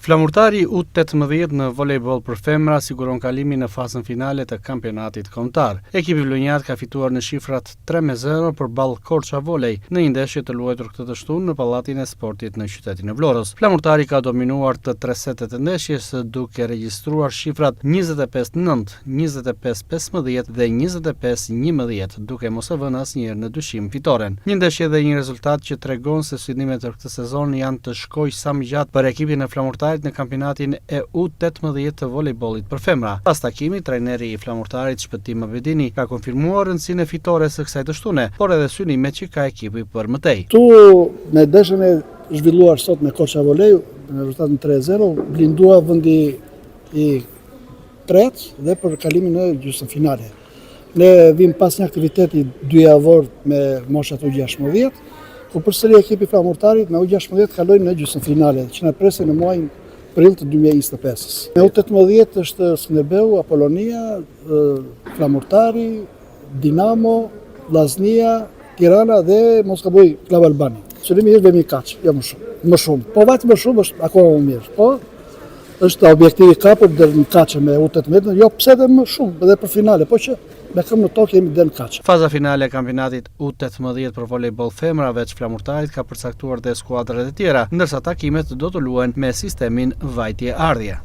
Flamurtari U18 në volejboll për femra siguron kalimin në fazën finale të kampionatit kombëtar. Ekipi vlonjat ka fituar në shifrat 3-0 përballë Korça Volej në një ndeshje të luajtur këtë të shtunë në Pallatin e Sportit në qytetin e Vlorës. Flamurtari ka dominuar të 3 setet e ndeshjes duke regjistruar shifrat 25-9, 25-15 dhe 25-11, duke mos e vënë asnjëherë në dyshim fitoren. Një ndeshje dhe një rezultat që tregon se synimet për këtë sezon janë të shkojë sa më gjatë për ekipin e Flamurtarit në kampionatin e U18 të volejbollit për femra. Pas takimit, trajneri i Flamurtarit Shpëtim Abedini ka konfirmuar rëndësinë fitore së kësaj të shtune, por edhe synimet që ka ekipi për mëtej. Tu me ndeshjen e zhvilluar sot me Korça Volej, me rezultatin 3-0, blindua vendi i tretë dhe për kalimin në gjysmëfinale. Ne vim pas një aktiviteti 2 javor me moshat U16, ku përsëri ekipi Flamurtarit me U16 kaloi në gjysmëfinale, që na presin në muajin prill të 2025. Me U18 është Skënderbeu, Apollonia, Flamurtari, Dinamo, Vllaznia, Tirana dhe mos gaboj Club Albani. Qëllimi është vemi kaq, jo më shumë. Po vetë më shumë është akoma më mirë. Po është objektivi kapur deri në kaçë me U18, jo pse edhe më shumë, edhe për finale, po që me këmbë në tokë jemi deri në kaçë. Faza finale e kampionatit U18 për volejboll femra veç Flamurtarit ka përcaktuar dhe skuadrat e tjera, ndërsa takimet do të luhen me sistemin vajtje-ardhje.